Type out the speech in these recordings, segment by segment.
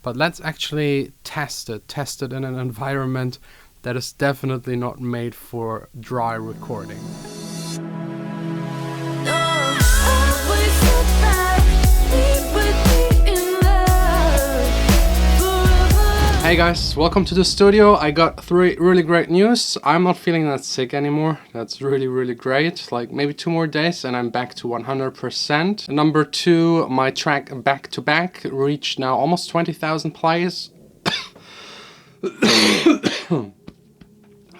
But let's actually test it in an environment that is definitely not made for dry recording. Hey guys, welcome to the studio. I got 3 really great news. I'm not feeling that sick anymore. That's really great. Like maybe 2 more days and I'm back to 100%. Number 2, my track Back to Back reached now almost 20,000 plays.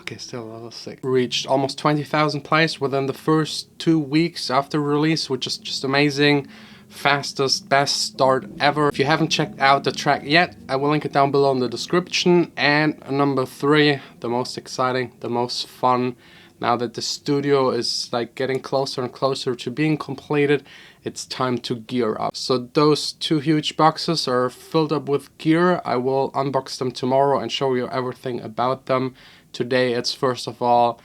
Okay, still a little sick. Reached almost 20,000 plays within the first 2 weeks after release, which is just amazing. Fastest, best start ever. If you haven't checked out the track yet, I will link it down below in the description. And number 3, the most exciting, the most fun. Now that the studio is like getting closer and closer to being completed, it's time to gear up. So those 2 huge boxes are filled up with gear. I will unbox them tomorrow and show you everything about them. Today it's first of all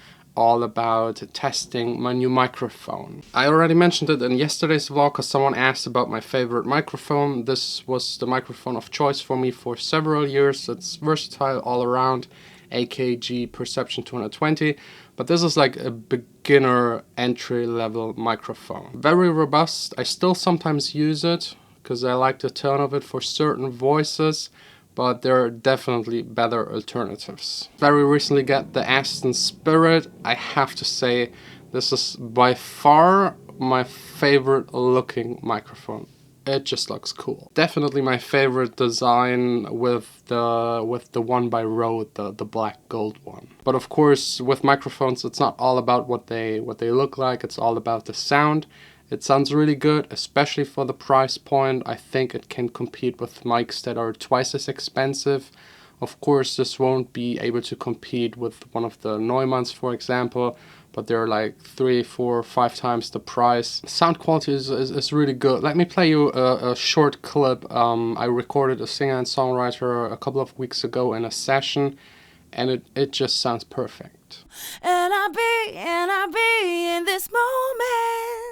about testing my new microphone. I already mentioned it in yesterday's vlog because someone asked about my favorite microphone. This was the microphone of choice for me for several years. It's versatile all around, AKG Perception 220, but this is like a beginner entry-level microphone. Very robust. I still sometimes use it because I like the tone of it for certain voices, but there are definitely better alternatives. Very recently got the Aston Spirit. I have to say this is by far my favorite looking microphone. It just looks cool. Definitely my favorite design with the one by Rode, the black gold one. But of course with microphones it's not all about what they look like, it's all about the sound. It sounds really good, especially for the price point. I think it can compete with mics that are twice as expensive. Of course, this won't be able to compete with one of the Neumanns, for example, but they're like 3, 4, 5 times the price. Sound quality is really good. Let me play you a short clip. I recorded a singer and songwriter a couple of weeks ago in a session, and it just sounds perfect. And I be in this moment.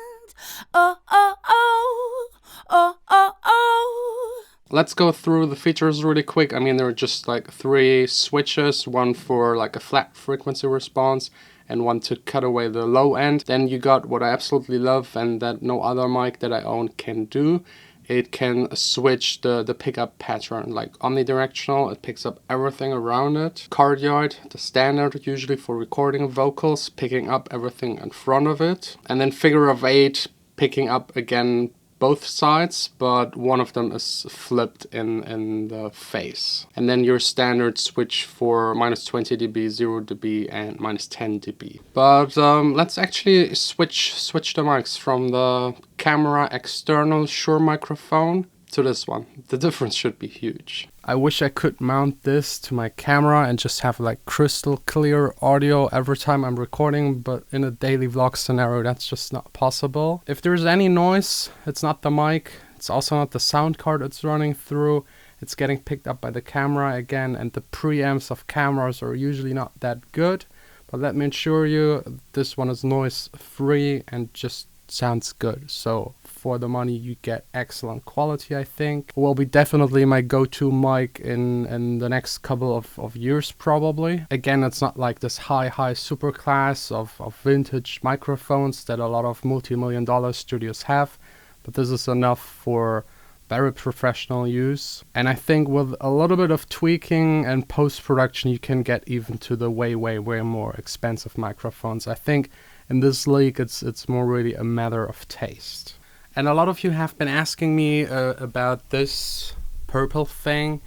Oh, oh, oh, oh, oh, oh. Let's go through the features really quick. I mean, there are just like 3 switches, one for like a flat frequency response and one to cut away the low end. Then you got what I absolutely love and that no other mic that I own can do. It can switch the pickup pattern, like omnidirectional. It picks up everything around it. Cardioid, the standard usually for recording vocals, picking up everything in front of it. And then figure of 8, picking up again both sides, but one of them is flipped in the face. And then your standard switch for minus 20 dB, 0 dB, and minus 10 dB. But let's actually switch the mics from the camera external Shure microphone to this one. The difference should be huge. I wish I could mount this to my camera and just have like crystal clear audio every time I'm recording, but in a daily vlog scenario that's just not possible. If there's any noise, it's not the mic, it's also not the sound card it's running through. It's getting picked up by the camera again, and the preamps of cameras are usually not that good. But let me assure you, this one is noise free and just sounds good. So for the money you get excellent quality, I think. Will be definitely my go-to mic in the next couple of years probably. Again, it's not like this high super class of vintage microphones that a lot of multi-million-dollar studios have, but this is enough for very professional use. And I think with a little bit of tweaking and post-production you can get even to the way more expensive microphones. I think in this league it's more really a matter of taste. And a lot of you have been asking me about this purple thing.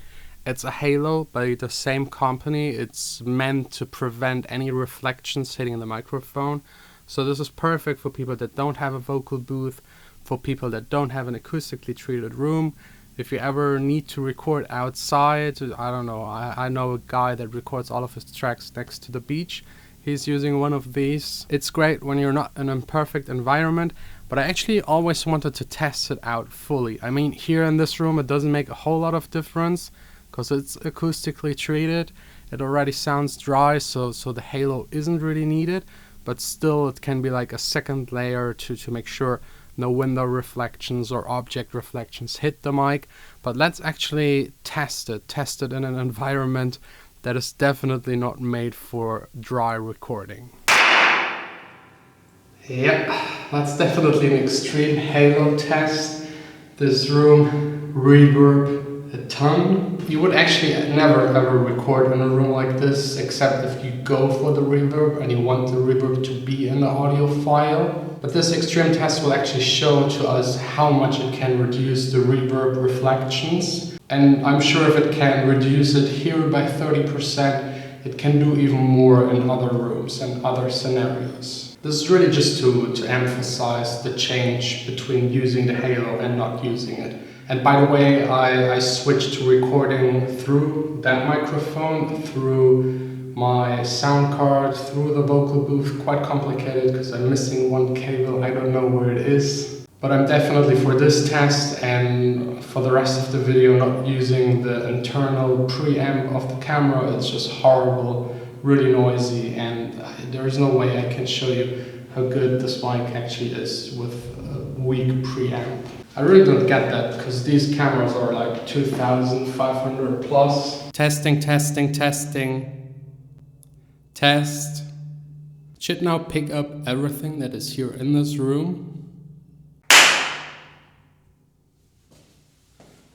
It's a halo by the same company. It's meant to prevent any reflections hitting the microphone. So this is perfect for people that don't have a vocal booth, for people that don't have an acoustically treated room. If you ever need to record outside, I don't know, I know a guy that records all of his tracks next to the beach. He's using one of these. It's great when you're not in an imperfect environment, but I actually always wanted to test it out fully. I mean, here in this room it doesn't make a whole lot of difference because it's acoustically treated. It already sounds dry, so the halo isn't really needed, but still it can be like a second layer to make sure no window reflections or object reflections hit the mic. But let's actually test it in an environment that is definitely not made for dry recording. Yep, that's definitely an extreme halo test. This room, reverb a ton. You would actually never ever record in a room like this, except if you go for the reverb and you want the reverb to be in the audio file. But this extreme test will actually show to us how much it can reduce the reverb reflections. And I'm sure if it can reduce it here by 30%, it can do even more in other rooms and other scenarios. This is really just to emphasize the change between using the halo and not using it. And by the way, I switched to recording through that microphone, through my sound card, through the vocal booth. Quite complicated because I'm missing one cable, I don't know where it is. But I'm definitely, for this test and for the rest of the video, not using the internal preamp of the camera. It's just horrible, really noisy, and there is no way I can show you how good this mic actually is with a weak preamp. I really don't get that, because these cameras are like 2,500 plus. Testing, testing, testing. Test. Should now pick up everything that is here in this room.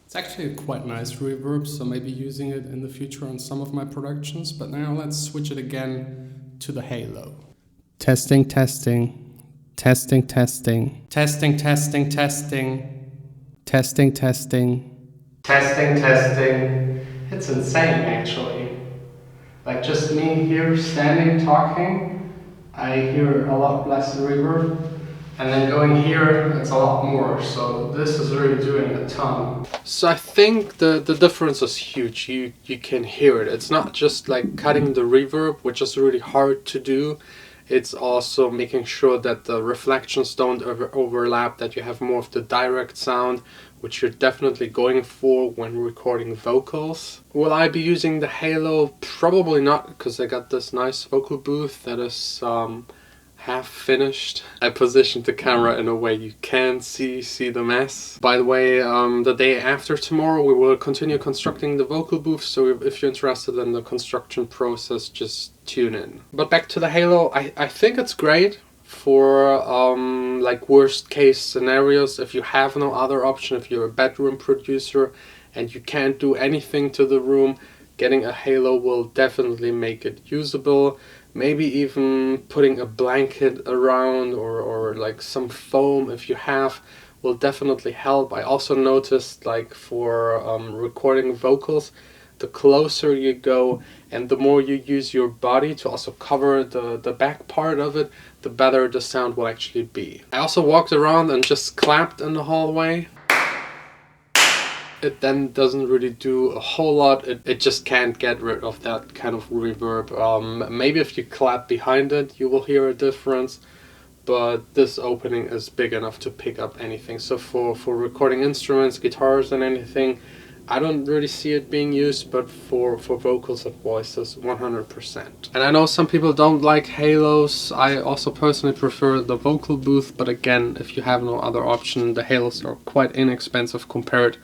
It's actually a quite nice reverb, so maybe using it in the future on some of my productions. But now let's switch it again to the halo. Testing, testing, testing, testing, testing, testing, testing, testing, testing, testing, testing. It's insane, actually. Like just me here standing talking, I hear a lot less reverb. And then going here, it's a lot more. So this is really doing a ton. So I think the difference is huge. You can hear it. It's not just like cutting the reverb, which is really hard to do. It's also making sure that the reflections don't overlap, that you have more of the direct sound, which you're definitely going for when recording vocals. Will I be using the halo? Probably not, because I got this nice vocal booth that is half finished. I positioned the camera in a way you can see the mess. By the way, the day after tomorrow we will continue constructing the vocal booth, so if you're interested in the construction process, just tune in. But back to the halo, I think it's great for like worst case scenarios. If you have no other option, if you're a bedroom producer and you can't do anything to the room, getting a halo will definitely make it usable. Maybe even putting a blanket around or like some foam, if you have, will definitely help. I also noticed, like, for recording vocals, the closer you go and the more you use your body to also cover the back part of it, the better the sound will actually be. I also walked around and just clapped in the hallway. It then doesn't really do a whole lot. It just can't get rid of that kind of reverb. Maybe if you clap behind it, you will hear a difference, but this opening is big enough to pick up anything. So for recording instruments, guitars and anything, I don't really see it being used, but for vocals and voices, 100%. And I know some people don't like halos. I also personally prefer the vocal booth, but again, if you have no other option, the halos are quite inexpensive compared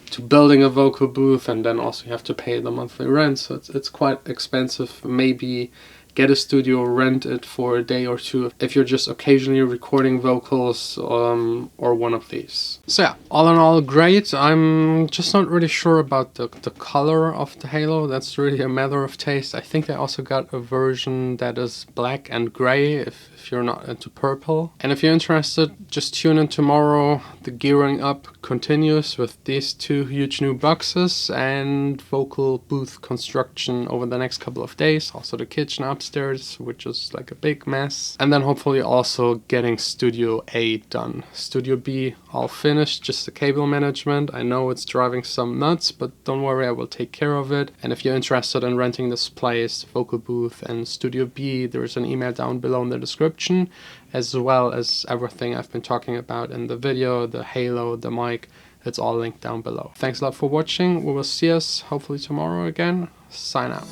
to building a vocal booth, and then also you have to pay the monthly rent, so it's quite expensive. Maybe get a studio, rent it for a day or two if you're just occasionally recording vocals, or one of these. So yeah, all in all, great. I'm just not really sure about the color of the halo. That's really a matter of taste. I think I also got a version that is black and gray if you're not into purple. And if you're interested, just tune in tomorrow. The gearing up continues with these two huge new boxes and vocal booth construction over the next couple of days. Also the kitchen upstairs, which is like a big mess. And then hopefully also getting Studio A done. Studio B all finished, just the cable management. I know it's driving some nuts, but don't worry, I will take care of it. And if you're interested in renting this place, vocal booth and Studio B, there is an email down below in the description, as well as everything I've been talking about in the video, the halo, the mic. It's all linked down below. Thanks a lot for watching. We will see us hopefully tomorrow again. Sign out.